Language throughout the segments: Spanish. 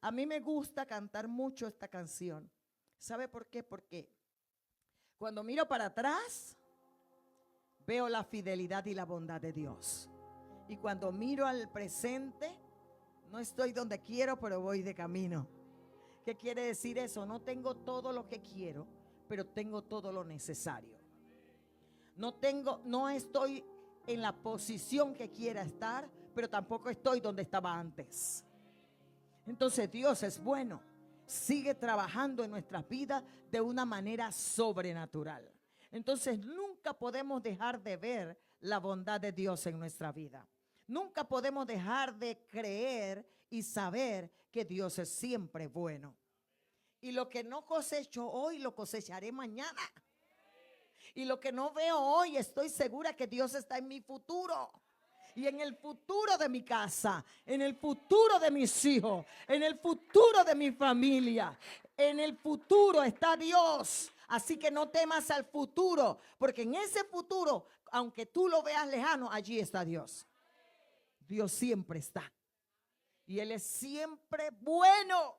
A mí me gusta cantar mucho esta canción. ¿Sabe por qué? Porque cuando miro para atrás, veo la fidelidad y la bondad de Dios. Y cuando miro al presente, no estoy donde quiero, pero voy de camino. ¿Qué quiere decir eso? No tengo todo lo que quiero, pero tengo todo lo necesario. No estoy en la posición que quiera estar, pero tampoco estoy donde estaba antes. Entonces Dios es bueno. Sigue trabajando en nuestras vidas de una manera sobrenatural. Entonces nunca podemos dejar de ver la bondad de Dios en nuestra vida. Nunca podemos dejar de creer y saber que Dios es siempre bueno. Y lo que no cosecho hoy, lo cosecharé mañana. Y lo que no veo hoy, estoy segura que Dios está en mi futuro. Y en el futuro de mi casa, en el futuro de mis hijos, en el futuro de mi familia, en el futuro está Dios. Así que no temas al futuro, porque en ese futuro, aunque tú lo veas lejano, allí está Dios. Dios siempre está. Y Él es siempre bueno.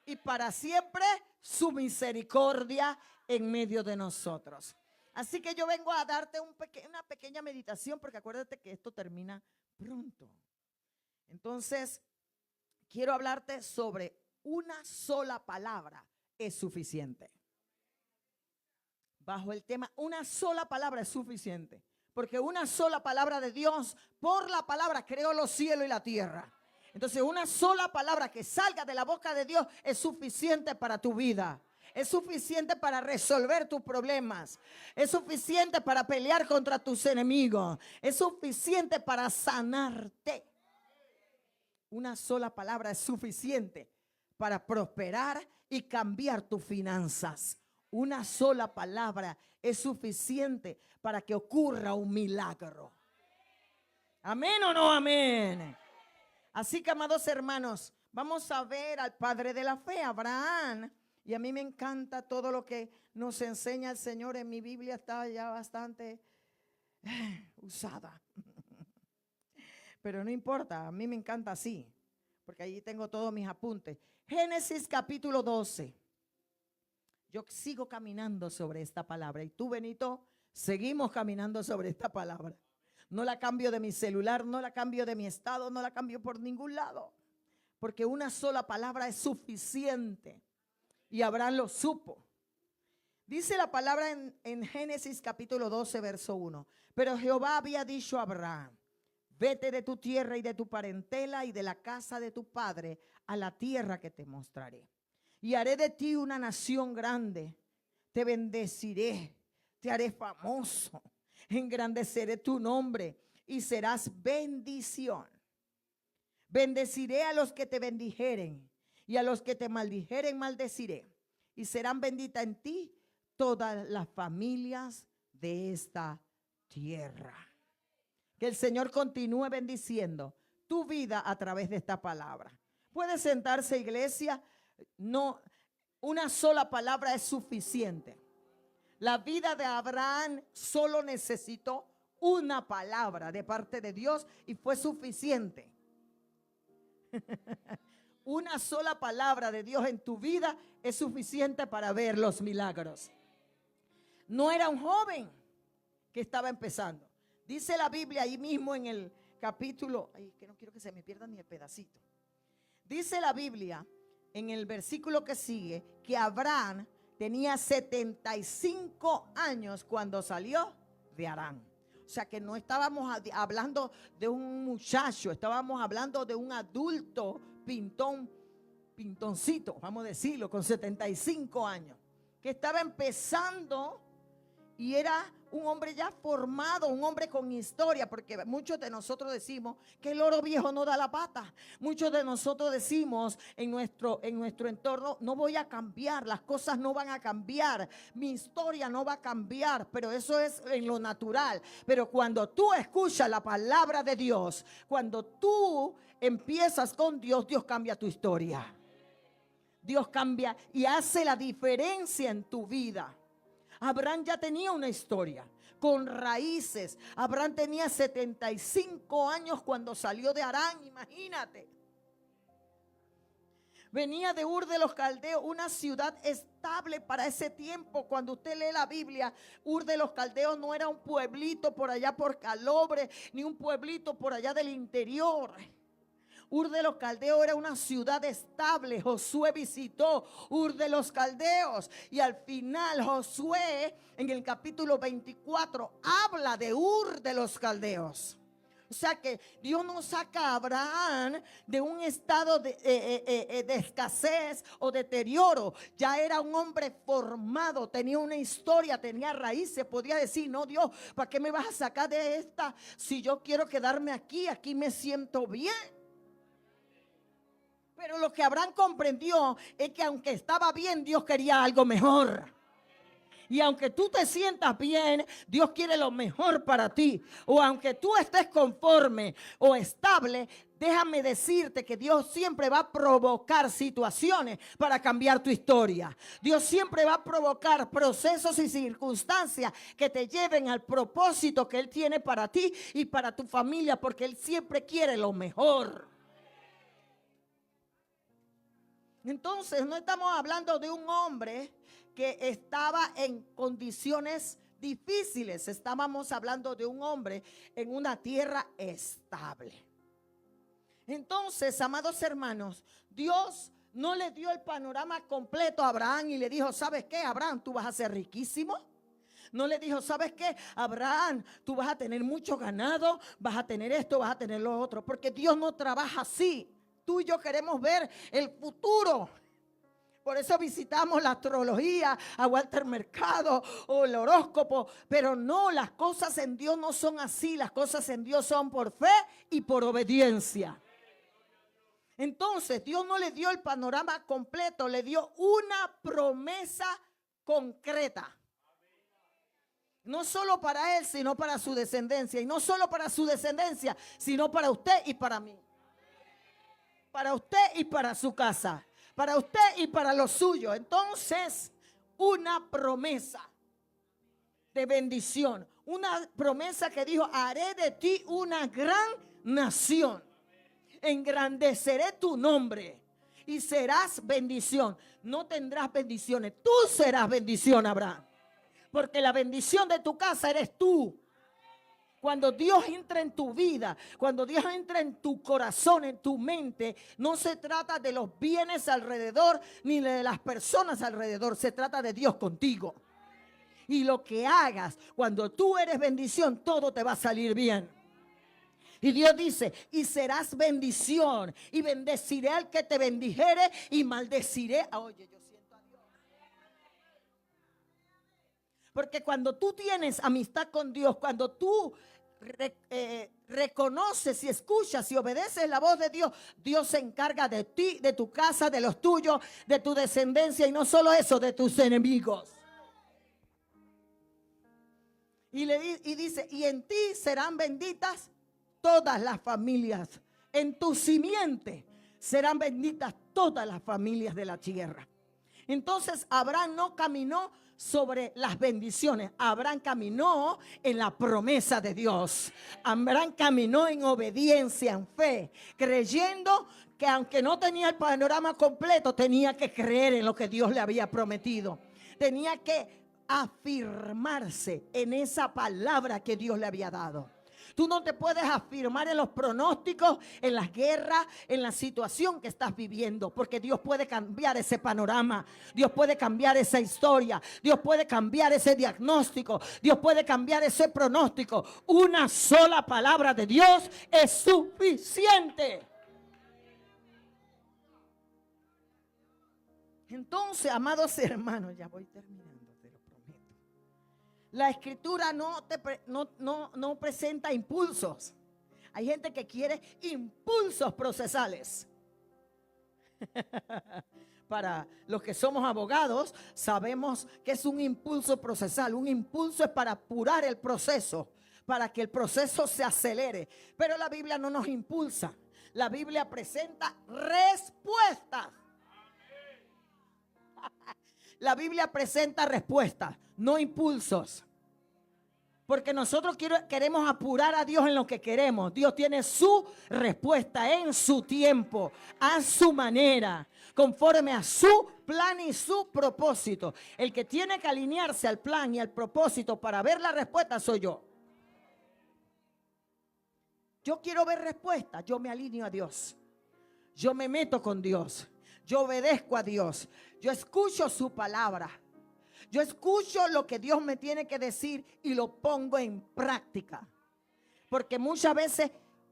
Y para siempre su misericordia en medio de nosotros. Así que yo vengo a darte una pequeña meditación, porque acuérdate que esto termina pronto. Entonces, quiero hablarte sobre una sola palabra es suficiente. Bajo el tema, una sola palabra es suficiente. Porque una sola palabra de Dios, por la palabra creó los cielos y la tierra. Entonces, una sola palabra que salga de la boca de Dios es suficiente para tu vida. Es suficiente para resolver tus problemas. Es suficiente para pelear contra tus enemigos. Es suficiente para sanarte. Una sola palabra es suficiente para prosperar y cambiar tus finanzas. Una sola palabra es suficiente para que ocurra un milagro. ¿Amén o no amén? Así que, amados hermanos, vamos a ver al padre de la fe, Abraham. Y a mí me encanta todo lo que nos enseña el Señor. En mi Biblia está ya bastante usada. Pero no importa, a mí me encanta así, porque allí tengo todos mis apuntes. Génesis capítulo 12. Yo sigo caminando sobre esta palabra. Y tú, Benito, seguimos caminando sobre esta palabra. No la cambio de mi celular, no la cambio de mi estado, no la cambio por ningún lado. Porque una sola palabra es suficiente. Y Abraham lo supo. Dice la palabra en Génesis capítulo 12, verso 1. Pero Jehová había dicho a Abraham: vete de tu tierra y de tu parentela y de la casa de tu padre a la tierra que te mostraré. Y haré de ti una nación grande. Te bendeciré, te haré famoso, engrandeceré tu nombre y serás bendición. Bendeciré a los que te bendijeren y a los que te maldijeren maldeciré. Y serán benditas en ti todas las familias de esta tierra. Que el Señor continúe bendiciendo tu vida a través de esta palabra. Puede sentarse, iglesia. No, una sola palabra es suficiente. La vida de Abraham solo necesitó una palabra de parte de Dios y fue suficiente. Una sola palabra de Dios en tu vida es suficiente para ver los milagros. No era un joven que estaba empezando. Dice la Biblia ahí mismo en el capítulo, ay, que no quiero que se me pierda ni el pedacito. Dice la Biblia en el versículo que sigue que Abraham tenía 75 años cuando salió de Harán. O sea que no estábamos hablando de un muchacho, estábamos hablando de un adulto pintoncito, vamos a decirlo, con 75 años, que estaba empezando y era un hombre ya formado, un hombre con historia, porque muchos de nosotros decimos que el oro viejo no da la pata. Muchos de nosotros decimos en nuestro entorno, no voy a cambiar, las cosas no van a cambiar, mi historia no va a cambiar, pero eso es en lo natural. Pero cuando tú escuchas la palabra de Dios, cuando tú empiezas con Dios, Dios cambia tu historia. Dios cambia y hace la diferencia en tu vida. Abraham ya tenía una historia con raíces. Abraham tenía 75 años cuando salió de Harán, imagínate. Venía de Ur de los Caldeos, una ciudad estable para ese tiempo. Cuando usted lee la Biblia, Ur de los Caldeos no era un pueblito por allá por Calobre, ni un pueblito por allá del interior. Ur de los Caldeos era una ciudad estable. Josué visitó Ur de los Caldeos y al final Josué en el capítulo 24 habla de Ur de los Caldeos. O sea que Dios no saca a Abraham de un estado de escasez o deterioro. Ya era un hombre formado, tenía una historia, tenía raíces. Podía decir, no Dios, ¿para qué me vas a sacar de esta? Si yo quiero quedarme aquí, aquí me siento bien. Pero lo que Abraham comprendió es que aunque estaba bien, Dios quería algo mejor. Y aunque tú te sientas bien, Dios quiere lo mejor para ti. O aunque tú estés conforme o estable, déjame decirte que Dios siempre va a provocar situaciones para cambiar tu historia. Dios siempre va a provocar procesos y circunstancias que te lleven al propósito que Él tiene para ti y para tu familia, porque Él siempre quiere lo mejor. Entonces, no estamos hablando de un hombre que estaba en condiciones difíciles. Estábamos hablando de un hombre en una tierra estable. Entonces, amados hermanos, Dios no le dio el panorama completo a Abraham y le dijo, ¿sabes qué, Abraham? Tú vas a ser riquísimo. No le dijo, ¿sabes qué, Abraham? Tú vas a tener mucho ganado, vas a tener esto, vas a tener lo otro. Porque Dios no trabaja así. Tú y yo queremos ver el futuro. Por eso visitamos la astrología, a Walter Mercado o el horóscopo. Pero no, las cosas en Dios no son así. Las cosas en Dios son por fe y por obediencia. Entonces, Dios no le dio el panorama completo, le dio una promesa concreta. No solo para él, sino para su descendencia. Y no solo para su descendencia, sino para usted y para mí. Para usted y para su casa. Para usted y para lo suyo. Entonces, una promesa de bendición. Una promesa que dijo, haré de ti una gran nación. Engrandeceré tu nombre y serás bendición. No tendrás bendiciones, tú serás bendición, Abraham. Porque la bendición de tu casa eres tú. Cuando Dios entra en tu vida, cuando Dios entra en tu corazón, en tu mente, no se trata de los bienes alrededor ni de las personas alrededor, se trata de Dios contigo. Y lo que hagas, cuando tú eres bendición, todo te va a salir bien. Y Dios dice, y serás bendición, y bendeciré al que te bendijere, y maldeciré. Oye, yo siento a Dios. Porque cuando tú tienes amistad con Dios, cuando tú reconoces y escuchas y obedeces la voz de Dios, Dios se encarga de ti, de tu casa, de los tuyos, de tu descendencia, y no solo eso, de tus enemigos. Y dice, y en ti serán benditas todas las familias. En tu simiente serán benditas todas las familias de la tierra. Entonces Abraham no caminó sobre las bendiciones. Abraham caminó en la promesa de Dios. Abraham caminó en obediencia, en fe, creyendo que aunque no tenía el panorama completo, tenía que creer en lo que Dios le había prometido. Tenía que afirmarse en esa palabra que Dios le había dado. Tú no te puedes afirmar en los pronósticos, en las guerras, en la situación que estás viviendo, porque Dios puede cambiar ese panorama, Dios puede cambiar esa historia, Dios puede cambiar ese diagnóstico, Dios puede cambiar ese pronóstico. Una sola palabra de Dios es suficiente. Entonces, amados hermanos, ya voy terminando. La escritura no presenta impulsos. Hay gente que quiere impulsos procesales. Para los que somos abogados, sabemos que es un impulso procesal. Un impulso es para apurar el proceso, para que el proceso se acelere. Pero la Biblia no nos impulsa. La Biblia presenta respuestas. La Biblia presenta respuestas, no impulsos. Porque nosotros queremos apurar a Dios en lo que queremos. Dios tiene su respuesta en su tiempo, a su manera, conforme a su plan y su propósito. El que tiene que alinearse al plan y al propósito para ver la respuesta soy yo. Yo quiero ver respuesta, yo me alineo a Dios. Yo me meto con Dios. Yo obedezco a Dios. Yo escucho su palabra. Yo escucho lo que Dios me tiene que decir y lo pongo en práctica. Porque muchas veces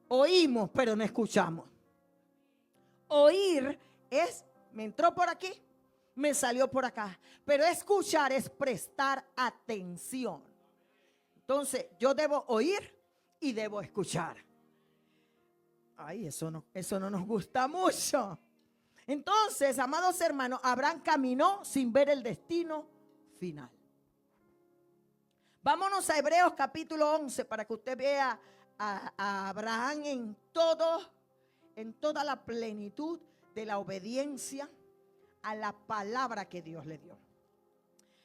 oímos, pero no escuchamos. Oír es, me entró por aquí, me salió por acá. Pero escuchar es prestar atención. Entonces, yo debo oír y debo escuchar. Ay, eso no nos gusta mucho. Entonces, amados hermanos, Abraham caminó sin ver el destino final. Vámonos a Hebreos capítulo 11 para que usted vea a Abraham en toda la plenitud de la obediencia a la palabra que Dios le dio.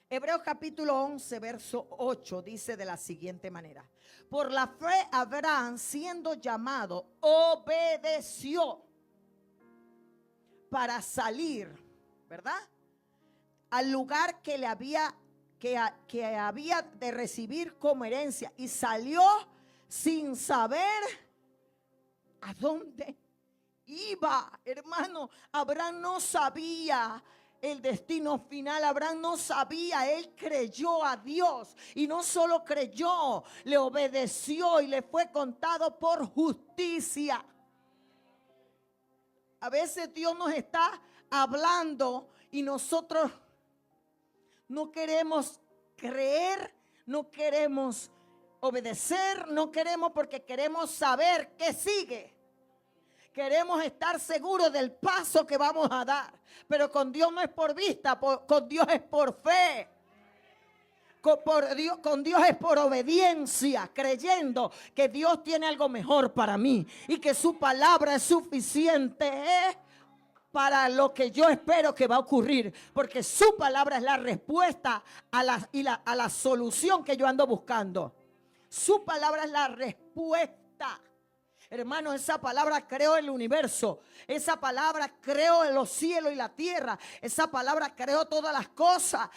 Hebreos capítulo 11 verso 8 dice de la siguiente manera: por la fe Abraham, siendo llamado, obedeció para salir, ¿verdad?, al lugar que le había que había de recibir como herencia, y salió sin saber a dónde iba. Hermano, Abraham no sabía el destino final. Abraham no sabía. Él creyó a Dios, y no solo creyó, le obedeció y le fue contado por justicia. A veces Dios nos está hablando y nosotros no queremos creer, no queremos obedecer, no queremos, porque queremos saber qué sigue. Queremos estar seguros del paso que vamos a dar. Pero con Dios no es por vista, con Dios es por fe. Con Dios es por obediencia, creyendo que Dios tiene algo mejor para mí y que su palabra es suficiente para lo que yo espero que va a ocurrir, porque su palabra es la respuesta a la solución que yo ando buscando. Su palabra es la respuesta. Hermano, esa palabra creó el universo. Esa palabra creó los cielos y la tierra. Esa palabra creó todas las cosas.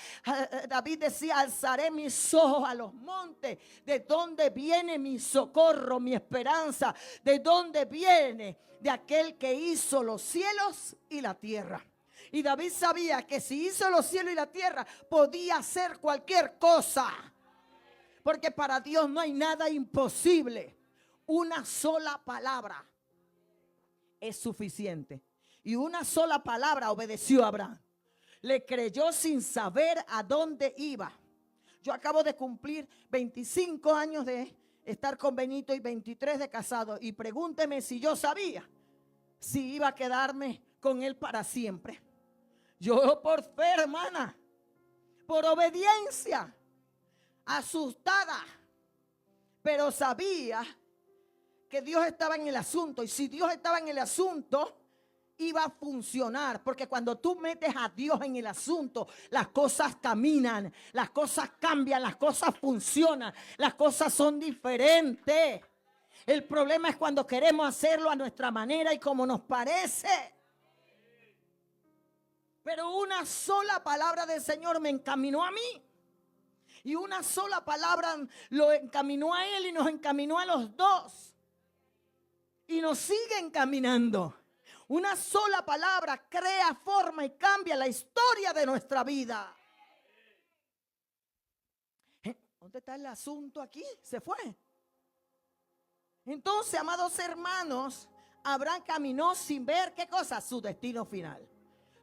David decía: alzaré mis ojos a los montes. ¿De dónde viene mi socorro, mi esperanza? ¿De dónde viene? De aquel que hizo los cielos y la tierra. Y David sabía que si hizo los cielos y la tierra, podía hacer cualquier cosa. Porque para Dios no hay nada imposible. Una sola palabra es suficiente. Y una sola palabra obedeció a Abraham. Le creyó sin saber a dónde iba. Yo acabo de cumplir 25 años de estar con Benito y 23 de casado. Y pregúnteme si yo sabía si iba a quedarme con él para siempre. Yo por fe, hermana, por obediencia, asustada, pero sabía que Dios estaba en el asunto. Y si Dios estaba en el asunto, iba a funcionar. Porque cuando tú metes a Dios en el asunto, las cosas caminan, las cosas cambian, las cosas funcionan, las cosas son diferentes. El problema es cuando queremos hacerlo a nuestra manera y como nos parece. Pero una sola palabra del Señor me encaminó a mí. Y una sola palabra lo encaminó a él y nos encaminó a los dos. Y nos sigue encaminando. Una sola palabra crea, forma y cambia la historia de nuestra vida. ¿Dónde está el asunto aquí? Se fue. Entonces, amados hermanos, Abraham caminó sin ver, ¿qué cosa? Su destino final.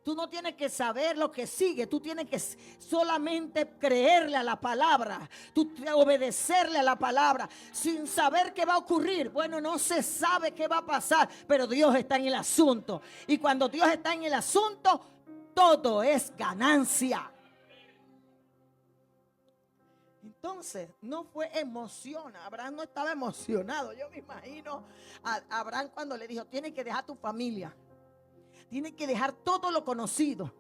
Tú no tienes que saber lo que sigue. Tú tienes que solamente creerle a la palabra. Tú obedecerle a la palabra sin saber qué va a ocurrir. Bueno, no se sabe qué va a pasar, pero Dios está en el asunto. Y cuando Dios está en el asunto, todo es ganancia. Entonces, no fue emoción. Abraham no estaba emocionado. Yo me imagino a Abraham cuando le dijo: tienes que dejar tu familia. Tienes que dejar todo lo conocido.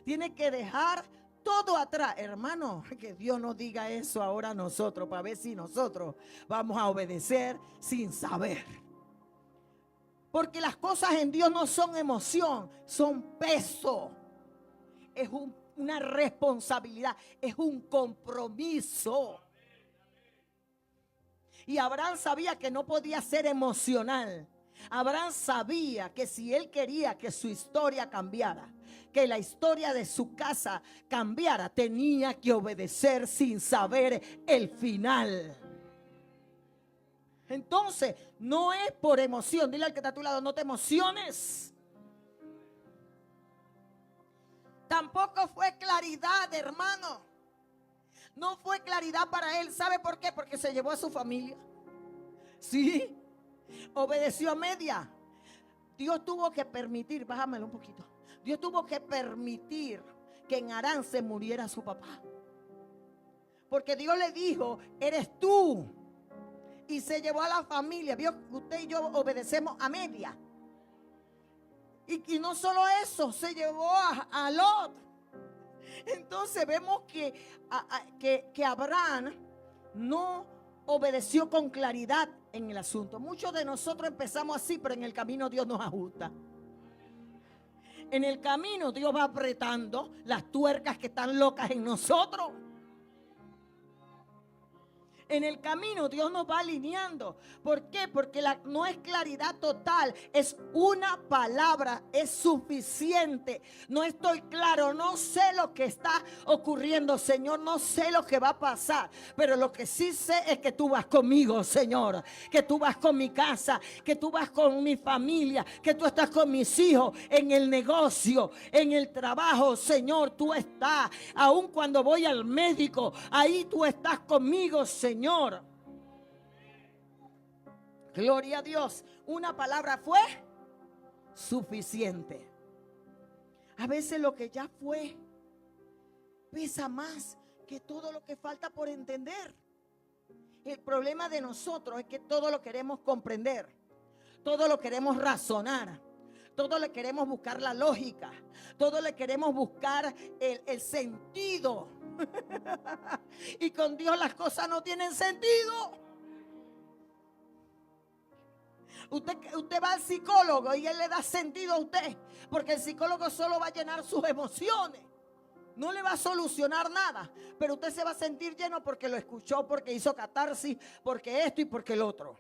Tienes que dejar todo atrás. Hermano, que Dios nos diga eso ahora a nosotros, para ver si nosotros vamos a obedecer sin saber. Porque las cosas en Dios no son emoción, son peso. Es una responsabilidad, es un compromiso. Y Abraham sabía que no podía ser emocional. Abraham sabía que si él quería que su historia cambiara, que la historia de su casa cambiara, tenía que obedecer sin saber el final. Entonces, no es por emoción. Dile al que está a tu lado, no te emociones. Tampoco fue claridad, hermano. No fue claridad para él. ¿Sabe por qué? Porque se llevó a su familia. Sí, obedeció a media. Dios tuvo que permitir, bájamelo un poquito. Dios tuvo que permitir que en Harán se muriera su papá. Porque Dios le dijo, eres tú. Y se llevó a la familia. Vio, usted y yo obedecemos a media. Y no solo eso, se llevó a Lot. Entonces vemos que Abraham no obedeció con claridad en el asunto. Muchos de nosotros empezamos así, pero en el camino Dios nos ajusta. En el camino Dios va apretando las tuercas que están locas en nosotros. En el camino Dios nos va alineando. ¿Por qué? Porque no es claridad total, es una palabra, es suficiente. No estoy claro, no sé lo que está ocurriendo, Señor, no sé lo que va a pasar, pero lo que sí sé es que tú vas conmigo, Señor, que tú vas con mi casa, que tú vas con mi familia, que tú estás con mis hijos, en el negocio, en el trabajo, Señor, tú estás. Aun cuando voy al médico, ahí tú estás conmigo, Señor. Gloria a Dios. Una palabra fue suficiente. A veces lo que ya fue pesa más que todo lo que falta por entender. El problema de nosotros es que todo lo queremos comprender, todo lo queremos razonar, todo le queremos buscar la lógica, todo le queremos buscar el sentido. Y con Dios las cosas no tienen sentido. Usted va al psicólogo y él le da sentido a usted, porque el psicólogo solo va a llenar sus emociones, no le va a solucionar nada, pero usted se va a sentir lleno porque lo escuchó, porque hizo catarsis, porque esto y porque el otro.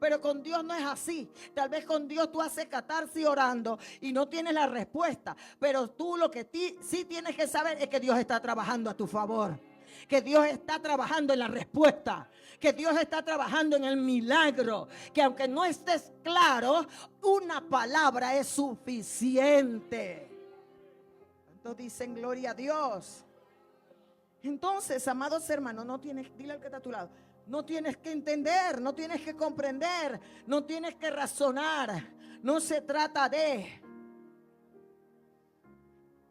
Pero con Dios no es así. Tal vez con Dios tú haces catarsis orando y no tienes la respuesta. Pero tú lo que sí tienes que saber es que Dios está trabajando a tu favor. Que Dios está trabajando en la respuesta. Que Dios está trabajando en el milagro. Que aunque no estés claro, una palabra es suficiente. ¿Cuántos dicen gloria a Dios? Entonces, amados hermanos, no tienes, dile al que está a tu lado, no tienes que entender, no tienes que comprender, no tienes que razonar, no se trata de.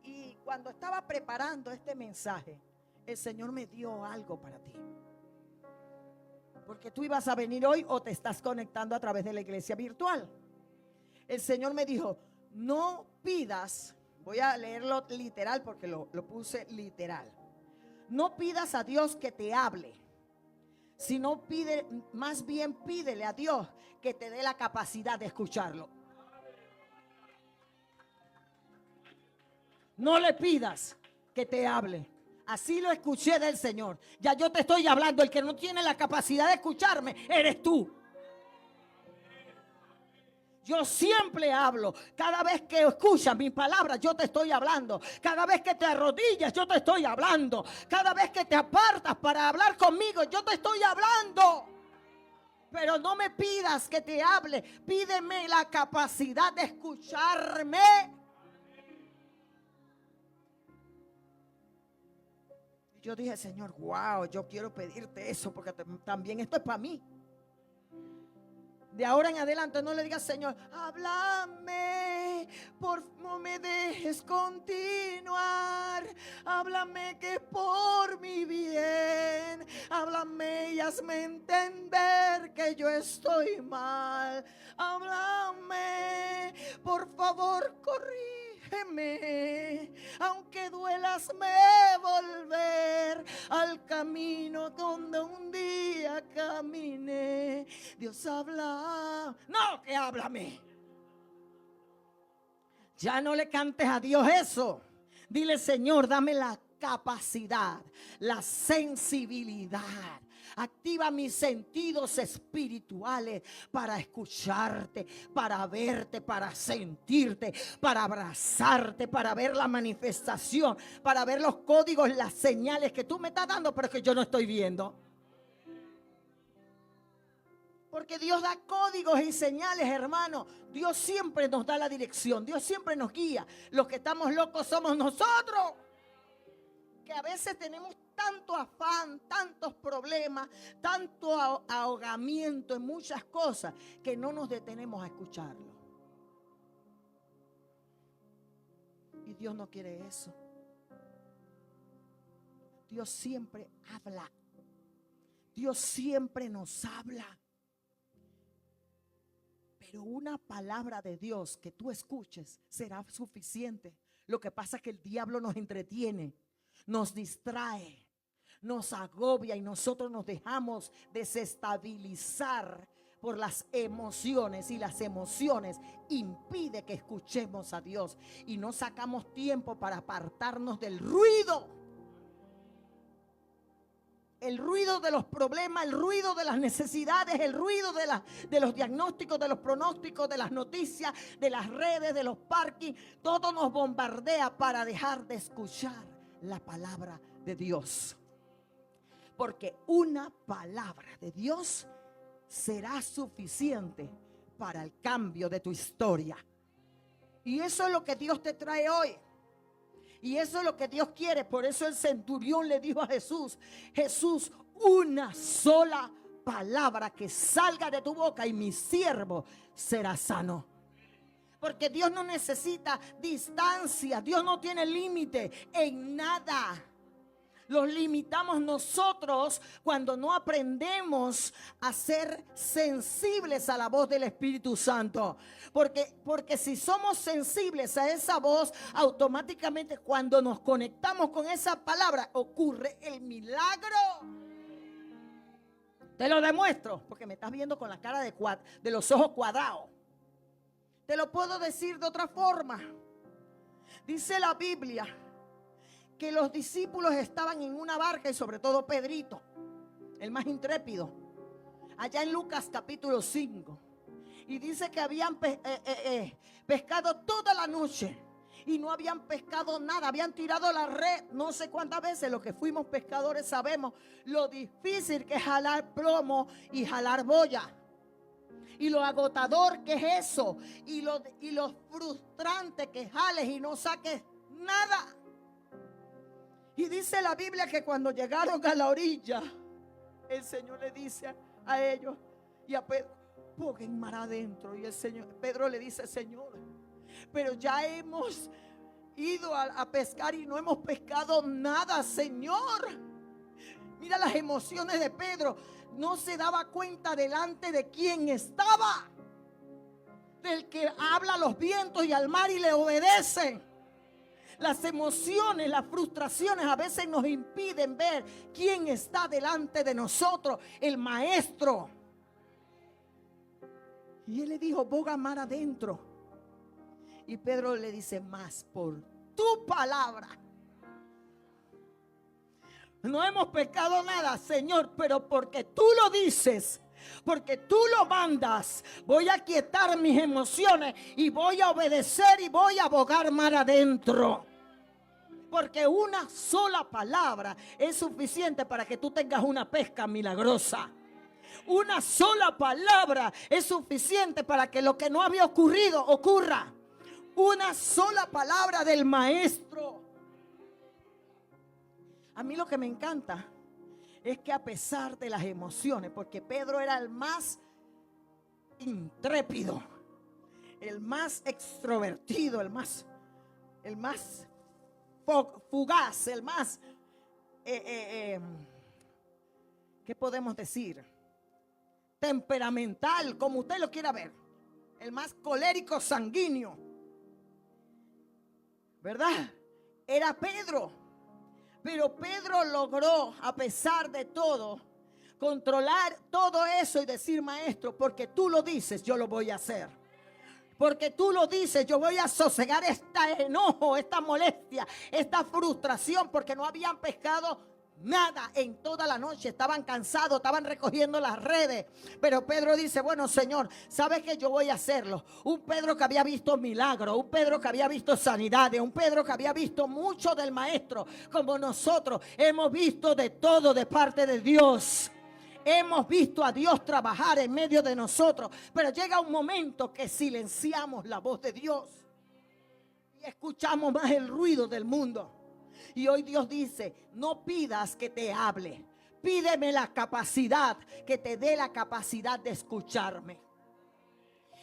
Y cuando estaba preparando este mensaje, el Señor me dio algo para ti. Porque tú ibas a venir hoy o te estás conectando a través de la iglesia virtual. El Señor me dijo, no pidas, voy a leerlo literal porque lo puse literal. No pidas a Dios que te hable, sino más bien pídele a Dios que te dé la capacidad de escucharlo. No le pidas que te hable. Así lo escuché del Señor. Ya yo te estoy hablando. El que no tiene la capacidad de escucharme eres tú. Yo siempre hablo. Cada vez que escuchas mis palabras, yo te estoy hablando. Cada vez que te arrodillas, yo te estoy hablando. Cada vez que te apartas para hablar conmigo, yo te estoy hablando. Pero no me pidas que te hable. Pídeme la capacidad de escucharme. Yo dije, Señor, wow, yo quiero pedirte eso porque también esto es para mí. De ahora en adelante no le digas, Señor, háblame, no me dejes continuar. Háblame que es por mi bien. Háblame y hazme entender que yo estoy mal. Háblame, por favor, corrígeme. aunque duelas volver al camino donde un día caminé. Dios habla, no, que háblame. Ya no le cantes a Dios eso. Dile: Señor, dame la capacidad, la sensibilidad. Activa mis sentidos espirituales para escucharte, para verte, para sentirte, para abrazarte, para ver la manifestación, para ver los códigos, las señales que tú me estás dando, pero que yo no estoy viendo. Porque Dios da códigos y señales, hermano. Dios siempre nos da la dirección. Dios siempre nos guía. Los que estamos locos somos nosotros. Que a veces tenemos tanto afán, tantos problemas, tanto ahogamiento en muchas cosas, que no nos detenemos a escucharlo. Y Dios no quiere eso. Dios siempre habla. Dios siempre nos habla. Pero una palabra de Dios que tú escuches será suficiente. Lo que pasa es que el diablo nos entretiene, nos distrae, nos agobia y nosotros nos dejamos desestabilizar por las emociones, y las emociones impiden que escuchemos a Dios y no sacamos tiempo para apartarnos del ruido. El ruido de los problemas, el ruido de las necesidades, el ruido de los diagnósticos, de los pronósticos, de las noticias, de las redes, de los parkings. Todo nos bombardea para dejar de escuchar la palabra de Dios. Porque una palabra de Dios será suficiente para el cambio de tu historia. Y eso es lo que Dios te trae hoy. Y eso es lo que Dios quiere. Por eso el centurión le dijo a Jesús: Jesús, una sola palabra que salga de tu boca y mi siervo será sano. Porque Dios no necesita distancia. Dios no tiene límite en nada. Los limitamos nosotros cuando no aprendemos a ser sensibles a la voz del Espíritu Santo. Porque si somos sensibles a esa voz, automáticamente cuando nos conectamos con esa palabra ocurre el milagro. Te lo demuestro porque me estás viendo con la cara de los ojos cuadrados. Te lo puedo decir de otra forma. Dice la Biblia que los discípulos estaban en una barca, y sobre todo Pedrito, el más intrépido, allá en Lucas capítulo 5. Y dice que habían pescado toda la noche y no habían pescado nada. Habían tirado la red no sé cuántas veces. Los que fuimos pescadores sabemos lo difícil que es jalar plomo y jalar boya. Y lo agotador que es eso. Y lo frustrante que jales y no saques nada. Y dice la Biblia que cuando llegaron a la orilla, el Señor le dice a ellos y a Pedro: pongan mar adentro. Y Pedro le dice: Señor, pero ya hemos ido a pescar y no hemos pescado nada, Señor. Mira las emociones de Pedro. No se daba cuenta delante de quién estaba, del que habla a los vientos y al mar y le obedecen. Las emociones, las frustraciones a veces nos impiden ver quién está delante de nosotros, el maestro. Y él le dijo: boga mar adentro. Y Pedro le dice: más por tu palabra. No hemos pecado nada, Señor, pero porque tú lo dices, porque tú lo mandas, voy a quietar mis emociones y voy a obedecer y voy a bogar mar adentro. Porque una sola palabra es suficiente para que tú tengas una pesca milagrosa. Una sola palabra es suficiente para que lo que no había ocurrido ocurra. Una sola palabra del maestro. A mí lo que me encanta es que a pesar de las emociones, porque Pedro era el más intrépido, el más extrovertido, el más fugaz, el más, ¿qué podemos decir? Temperamental, como usted lo quiera ver, el más colérico, sanguíneo. ¿verdad? Era Pedro. Pero Pedro logró, a pesar de todo, controlar todo eso y decir: maestro, porque tú lo dices, yo lo voy a hacer. Porque tú lo dices, yo voy a sosegar este enojo, esta molestia, esta frustración, porque no habían pescado nada en toda la noche. Estaban cansados, estaban recogiendo las redes. Pero Pedro dice: bueno, Señor, ¿sabes que yo voy a hacerlo? Un Pedro que había visto milagros, un Pedro que había visto sanidades, un Pedro que había visto mucho del maestro. Como nosotros hemos visto de todo de parte de Dios. Hemos visto a Dios trabajar en medio de nosotros. Pero llega un momento que silenciamos la voz de Dios y escuchamos más el ruido del mundo. Y hoy Dios dice: no pidas que te hable, pídeme la capacidad, que te dé la capacidad de escucharme.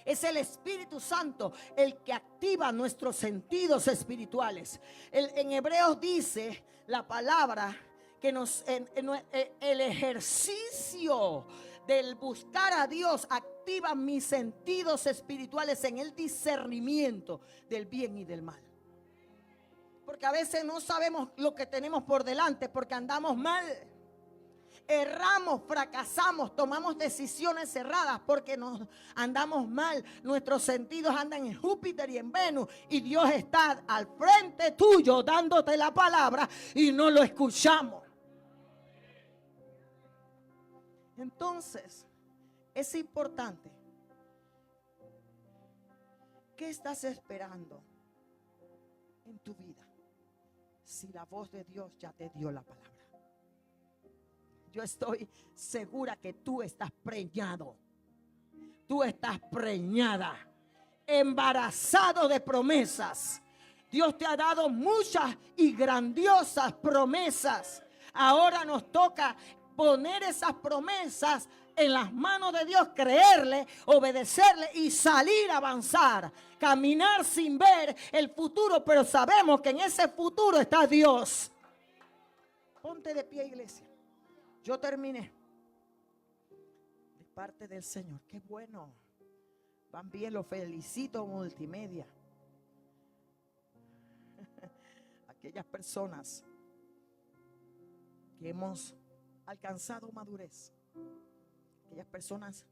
Es el Espíritu Santo el que activa nuestros sentidos espirituales. En Hebreos dice la palabra que el ejercicio del buscar a Dios activa mis sentidos espirituales en el discernimiento del bien y del mal. Porque a veces no sabemos lo que tenemos por delante porque andamos mal. Erramos, fracasamos, tomamos decisiones erradas porque nos andamos mal. Nuestros sentidos andan en Júpiter y en Venus. Y Dios está al frente tuyo dándote la palabra y no lo escuchamos. Entonces, es importante. ¿Qué estás esperando en tu vida? Si la voz de Dios ya te dio la palabra. Yo estoy segura que tú estás preñado. Tú estás preñada, embarazado de promesas. Dios te ha dado muchas y grandiosas promesas. Ahora nos toca poner esas promesas en las manos de Dios, creerle, obedecerle y salir a avanzar. Caminar sin ver el futuro, pero sabemos que en ese futuro está Dios. Ponte de pie, iglesia. Yo terminé. De parte del Señor. Qué bueno. Van bien, los felicito, multimedia. Aquellas personas que hemos alcanzado madurez. Aquellas personas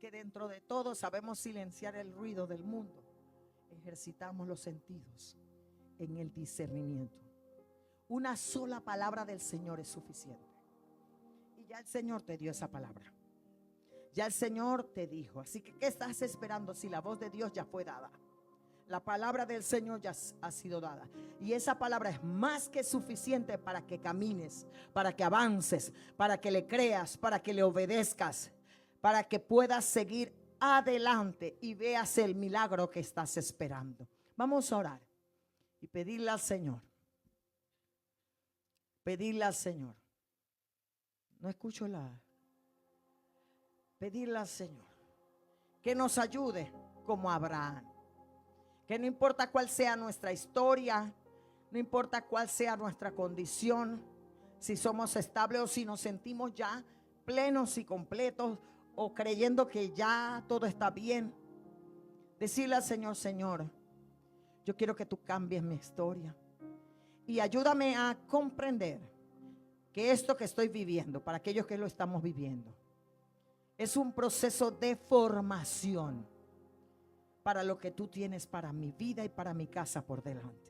que dentro de todo sabemos silenciar el ruido del mundo. Ejercitamos los sentidos en el discernimiento. Una sola palabra del Señor es suficiente. Y ya el Señor te dio esa palabra. Ya el Señor te dijo. Así que ¿qué estás esperando si la voz de Dios ya fue dada? La palabra del Señor ya ha sido dada. Y esa palabra es más que suficiente para que camines, para que avances, para que le creas, para que le obedezcas, para que puedas seguir adelante y veas el milagro que estás esperando. Vamos a orar y pedirle al Señor. Pedirle al Señor. No escucho la. Pedirle al Señor que nos ayude como Abraham. Que no importa cuál sea nuestra historia, no importa cuál sea nuestra condición, si somos estables o si nos sentimos ya plenos y completos o creyendo que ya todo está bien. Decirle al Señor: Señor, yo quiero que tú cambies mi historia y ayúdame a comprender que esto que estoy viviendo, para aquellos que lo estamos viviendo, es un proceso de formación para lo que tú tienes para mi vida y para mi casa por delante.